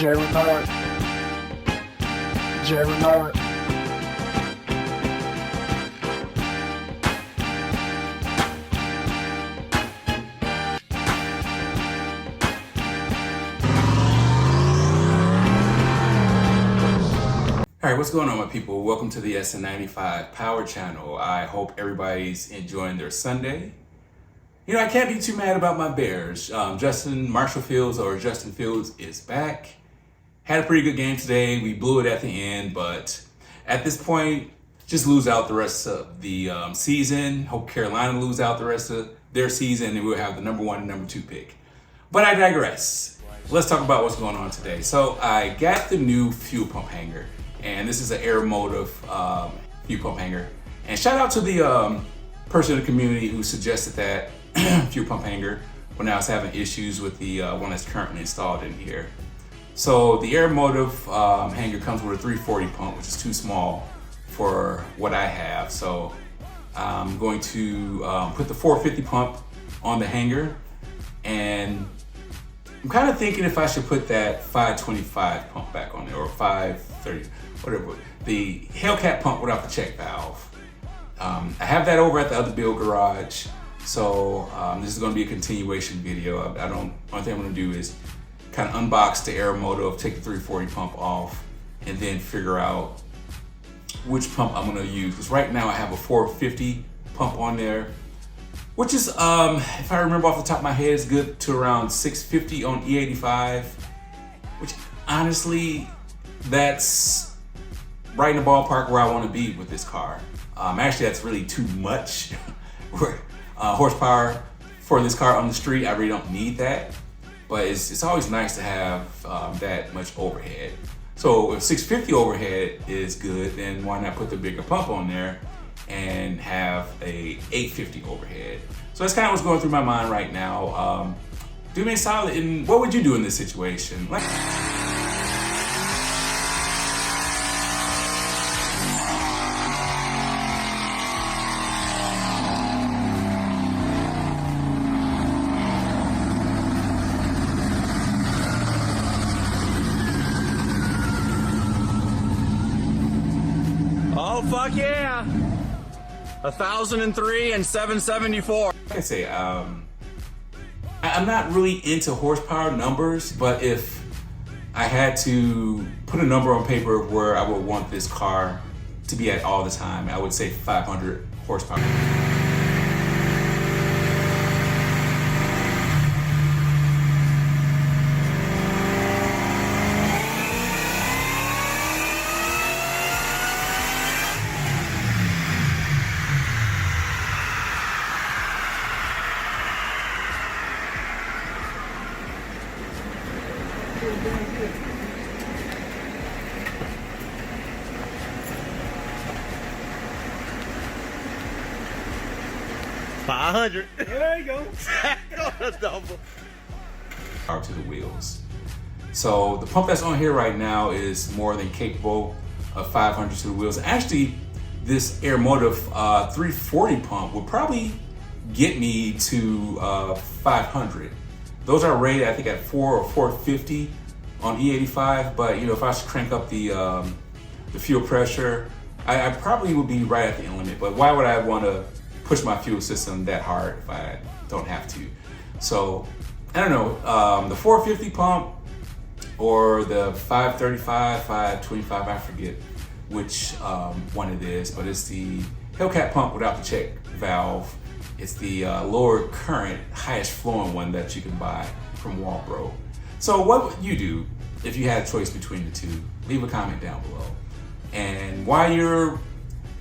Jerry Nard. Jerry Nard. Alright, what's going on, my people? Welcome to the Sn95 Power channel. I hope everybody's enjoying their Sunday. You know, I can't be too mad about my Bears. Justin Fields is back. Had a pretty good game today. We blew it at the end, but at this point, just lose out the rest of the season. Hope Carolina lose out the rest of their season, and we'll have the number 1 and number 2 pick. But I digress. Let's talk about what's going on today. So I got the new fuel pump hanger. And this is an aeromotive fuel pump hanger. And shout out to the person in the community who suggested that fuel pump hanger when I was having issues with the one that's currently installed in here. So the aeromotive hanger comes with a 340 pump, which is too small for what I have. So I'm going to put the 450 pump on the hanger, and I'm kind of thinking if I should put that 525 pump back on there, or 530, whatever, the Hellcat pump without the check valve. I have that over at the other build garage, so this is going to be a continuation video. Only thing I'm going to do is kind of unbox the aeromotive, take the 340 pump off, and then figure out which pump I'm going to use. Because right now I have a 450 pump on there, which is, if I remember off the top of my head, is good to around 650 on E85, which honestly, that's right in the ballpark where I want to be with this car. Actually, that's really too much horsepower for this car on the street. I really don't need that, but it's always nice to have that much overhead. So if 650 overhead is good, then why not put the bigger pump on there and have a 850 overhead? So that's kind of what's going through my mind right now. Do me a solid, and what would you do in this situation? Like, oh, fuck yeah! 1,003 and 774. like I say, I'm not really into horsepower numbers, but if I had to put a number on paper where I would want this car to be at all the time, I would say 500 horsepower. $500. There you go. Got a double. Power to the wheels. So the pump that's on here right now is more than capable of 500 to the wheels. Actually, this aeromotive 340 pump would probably get me to 500. Those are rated, I think, at 4 or 450 on E85. But you know, if I should crank up the fuel pressure, I probably would be right at the limit. But why would I want to push my fuel system that hard if I don't have to? So I don't know, the 450 pump or the 535, 525, I forget which one it is, but it's the Hellcat pump without the check valve. It's the lower current, highest flowing one that you can buy from Walbro. So what would you do if you had a choice between the two? Leave a comment down below. And while you're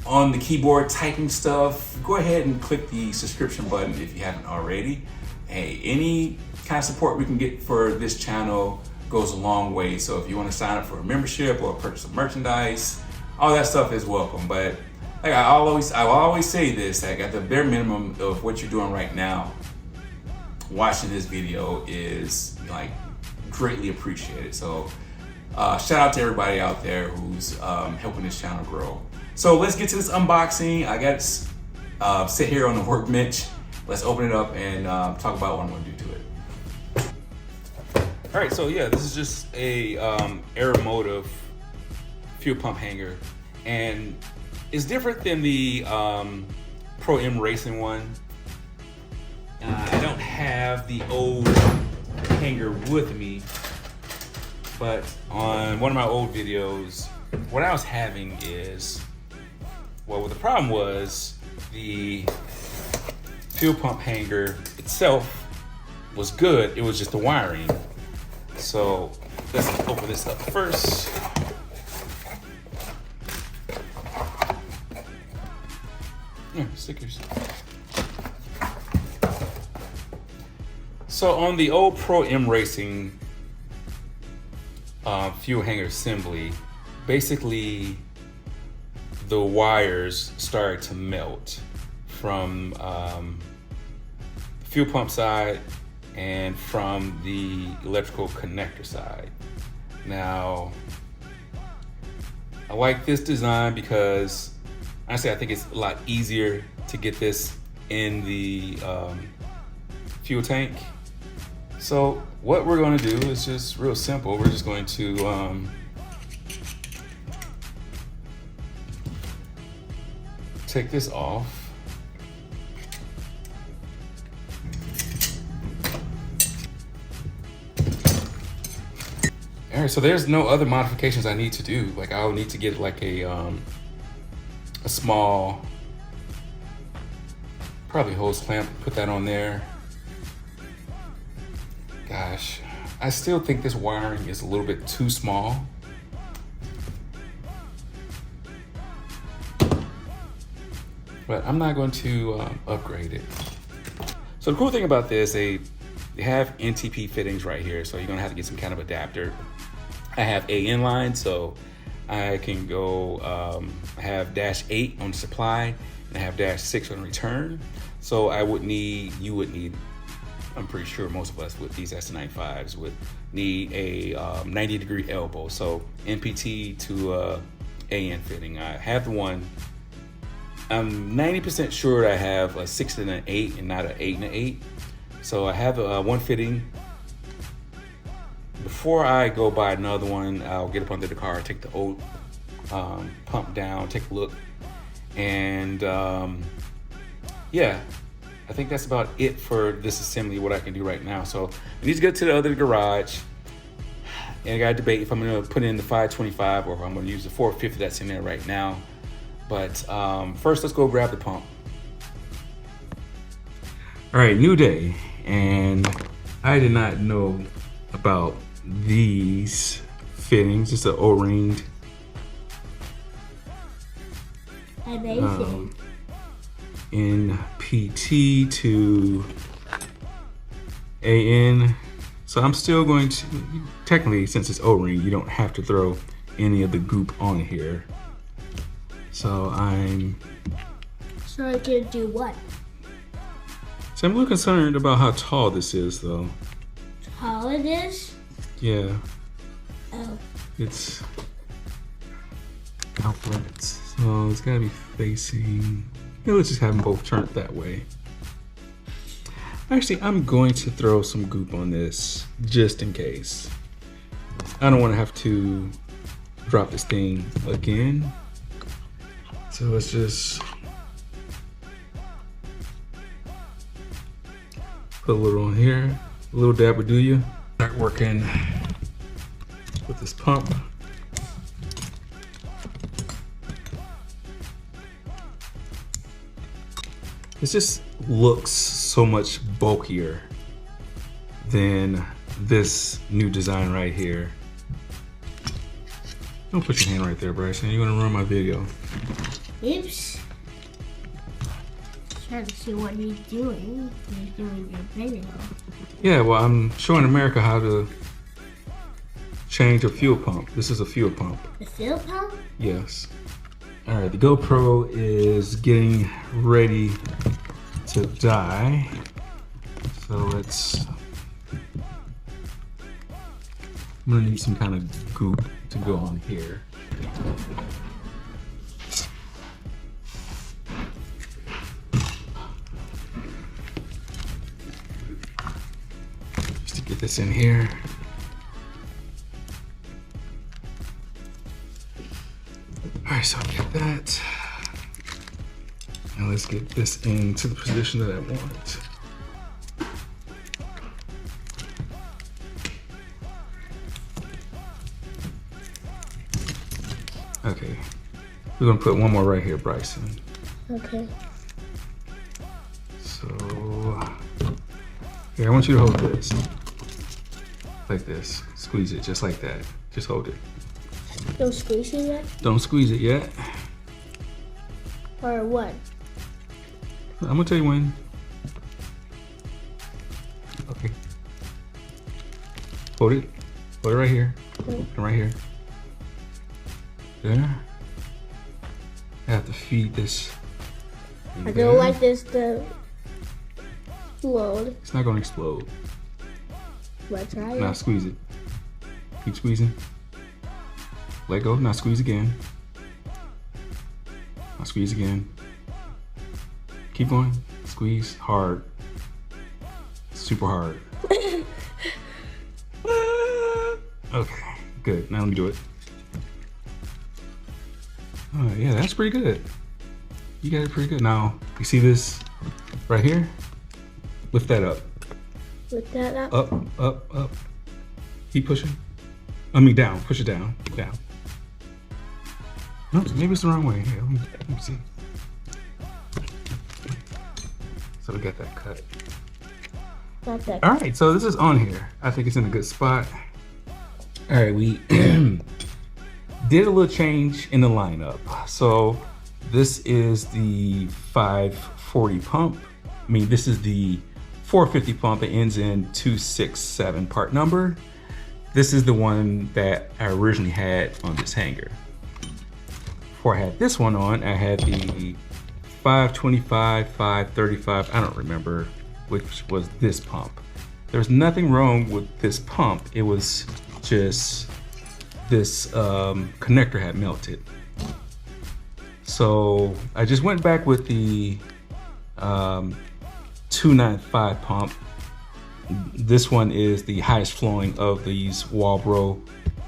on the keyboard typing stuff, go ahead and click the subscription button if you haven't already. Hey, any kind of support we can get for this channel goes a long way. So if you want to sign up for a membership or purchase of merchandise, all that stuff is welcome. But like I will always say this, like at the bare minimum of what you're doing right now, watching this video is like greatly appreciated. So shout out to everybody out there who's helping this channel grow. So let's get to this unboxing. I got to sit here on the workbench. Let's open it up and talk about what I'm going to do to it. All right, so yeah, this is just a aeromotive fuel pump hanger, and it's different than the Pro M Racing one. I don't have the old hanger with me, but on one of my old videos, what I was having is, well, what the problem was, the fuel pump hanger itself was good, it was just the wiring. So let's open this up first. Stickers. So on the old Pro M Racing fuel hanger assembly, basically the wires started to melt from the fuel pump side and from the electrical connector side. Now, I like this design because honestly, I think it's a lot easier to get this in the fuel tank. So what we're going to do is just real simple. We're just going to take this off. All right, so there's no other modifications I need to do. Like I'll need to get like a small, probably hose clamp, put that on there. Gosh, I still think this wiring is a little bit too small. But I'm not going to upgrade it. So the cool thing about this, they have NTP fittings right here, so you're gonna have to get some kind of adapter. I have AN line, so I can go, I have -8 on supply, and I have -6 on return. So I would need, you would need, I'm pretty sure most of us with these Sn95s would need a 90-degree elbow. So NPT to AN fitting. I have the one. I'm 90% sure I have a 6 and an 8 and not an 8 and an 8. So I have one fitting. Before I go buy another one, I'll get up under the car, take the old pump down, take a look, and yeah, I think that's about it for this assembly, what I can do right now. So I need to get to the other garage, and I gotta debate if I'm gonna put in the 525 or if I'm gonna use the 450 that's in there right now. But first, let's go grab the pump. All right, new day, and I did not know about these fittings. Just an O-ringed. Amazing. NPT to AN. So I'm still going to, technically, since it's O-ring, you don't have to throw any of the goop on here. So So I can do what? So I'm a little concerned about how tall this is, though. How it is? Yeah. Oh. It's outlets, so it's gotta be facing. Yeah, let's just have them both turned that way. Actually, I'm going to throw some goop on this just in case. I don't want to have to drop this thing again. So let's just put a little on here. A little dab would do you. Start working with this pump. It just looks so much bulkier than this new design right here. Don't put your hand right there, Bryson. You're gonna ruin my video. Oops. Trying to see what he's doing. He's doing your video. Yeah, well, I'm showing America how to change a fuel pump. This is a fuel pump. The fuel pump? Yes. All right, the GoPro is getting ready to die. So let's, I'm gonna need some kind of goop to go on here. Just to get this in here. that. Now let's get this into the position that I want. Okay, we're gonna put one more right here, Bryson. Okay. So, here, I want you to hold this. Like this. Squeeze it just like that. Just hold it. Don't squeeze it yet? Don't squeeze it yet. Or what? I'm gonna tell you when. Okay. Hold it. Hold it right here. Okay. And right here. There. I have to feed this. I don't like this to explode. It's not gonna explode. But try it. Now squeeze it. Keep squeezing. Let go. Now squeeze again. Now squeeze again. Keep going. Squeeze hard. Super hard. Okay, good. Now let me do it. Oh yeah, that's pretty good. You got it pretty good. Now, you see this right here? Lift that up. Lift that up? Up, up, up. Keep pushing. I mean down. Push it down. Down. No, maybe it's the wrong way. Here, let me see. So we got that cut. Got that. All right, so this is on here. I think it's in a good spot. All right, we did a little change in the lineup. So this is the 540 pump. I mean, this is the 450 pump. It ends in 267 part number. This is the one that I originally had on this hanger. Before I had this one on, I had the 525, 535, I don't remember which was this pump. There's nothing wrong with this pump. It was just this connector had melted. So I just went back with the 295 pump. This one is the highest flowing of these Walbro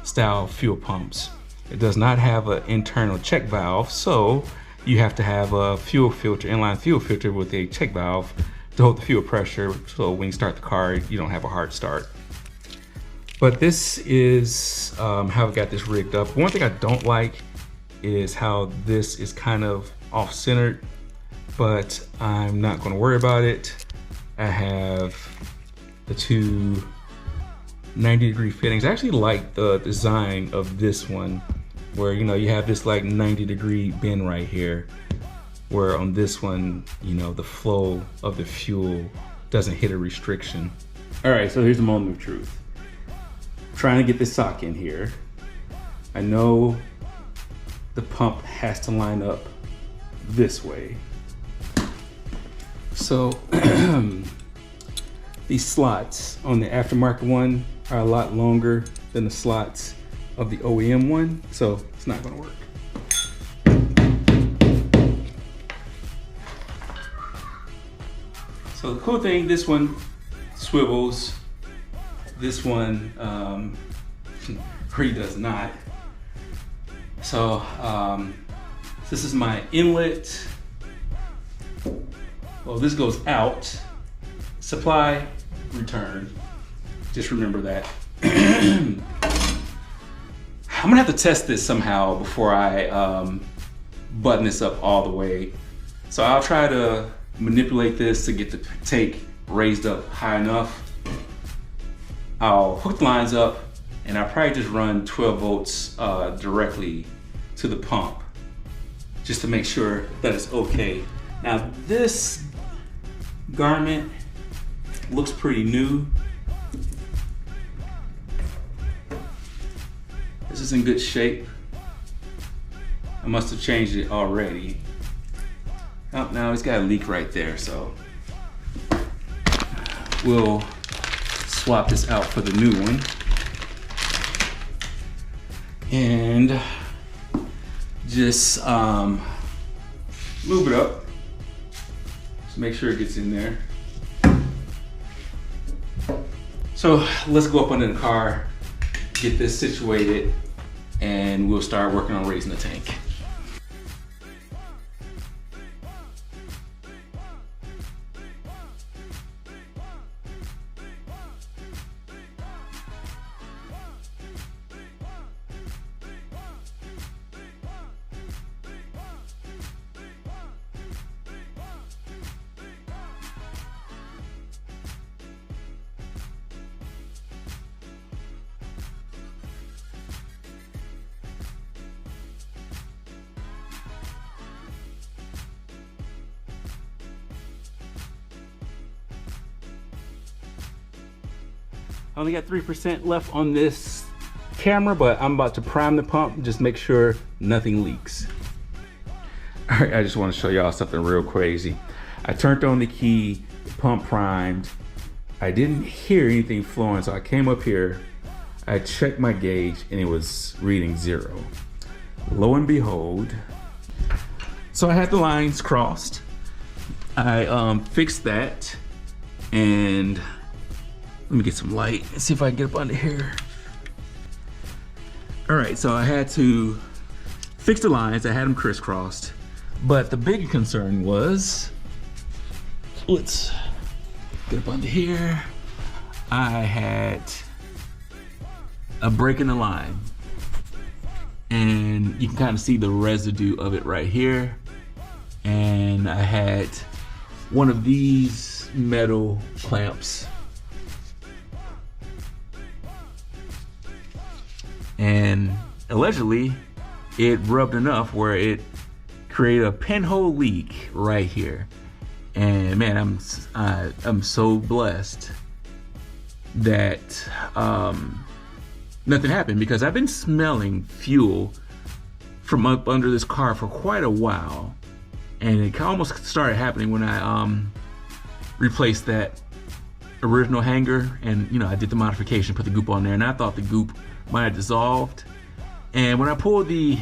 style fuel pumps. It does not have an internal check valve, so you have to have a fuel filter, inline fuel filter with a check valve to hold the fuel pressure, so when you start the car, you don't have a hard start. But this is how I got this rigged up. One thing I don't like is how this is kind of off-centered, but I'm not going to worry about it. I have the two 90-degree fittings. I actually like the design of this one, where you have this like 90-degree bend right here, where on this one, the flow of the fuel doesn't hit a restriction. All right, so here's the moment of truth. I'm trying to get this sock in here. I know the pump has to line up this way. So these slots on the aftermarket one are a lot longer than the slots of the OEM one, so it's not gonna work. So the cool thing, this one swivels, this one really does not. So this is my inlet. Well, this goes out, supply, return. Just remember that. I'm gonna have to test this somehow before I button this up all the way. So I'll try to manipulate this to get the tank raised up high enough. I'll hook the lines up and I'll probably just run 12 volts directly to the pump just to make sure that it's okay. Now this garment looks pretty new. This is in good shape. I must have changed it already. Oh, now it's got a leak right there, so we'll swap this out for the new one. And just move it up. Just make sure it gets in there. So let's go up under the car, get this situated, and we'll start working on raising the tank. I only got 3% left on this camera, but I'm about to prime the pump, just make sure nothing leaks. All right, I just want to show y'all something real crazy. I turned on the key, the pump primed. I didn't hear anything flowing, so I came up here, I checked my gauge, and it was reading 0. Lo and behold, so I had the lines crossed. I fixed that, and let me get some light and see if I can get up under here. All right, so I had to fix the lines. I had them crisscrossed, but the big concern was, let's get up under here. I had a break in the line, and you can kind of see the residue of it right here. And I had one of these metal clamps, and allegedly it rubbed enough where it created a pinhole leak right here. And man, I'm so blessed that nothing happened, because I've been smelling fuel from up under this car for quite a while. And it almost started happening when I replaced that original hanger, and you know, I did the modification, put the goop on there, and I thought the goop might have dissolved. And when I pulled the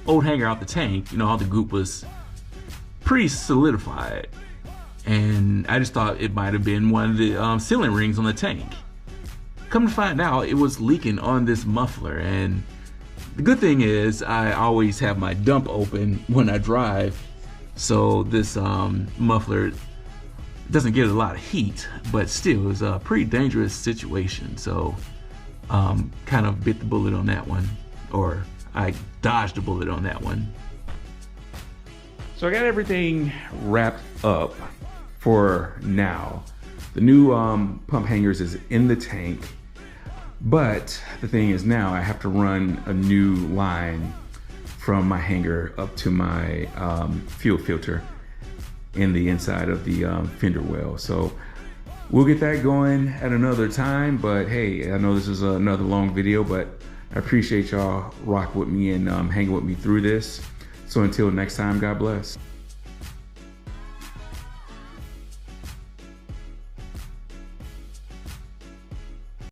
old hanger out the tank, you know, all the goop was pretty solidified, and I just thought it might have been one of the sealing rings on the tank. Come to find out, it was leaking on this muffler. And the good thing is I always have my dump open when I drive, so this muffler doesn't get a lot of heat, but still is a pretty dangerous situation. So kind of bit the bullet on that one, or I dodged a bullet on that one. So I got everything wrapped up for now. The new pump hangers is in the tank, but the thing is now I have to run a new line from my hanger up to my fuel filter in the inside of the fender well. So we'll get that going at another time, but hey, I know this is another long video, but I appreciate y'all rocking with me and hanging with me through this. So until next time, God bless.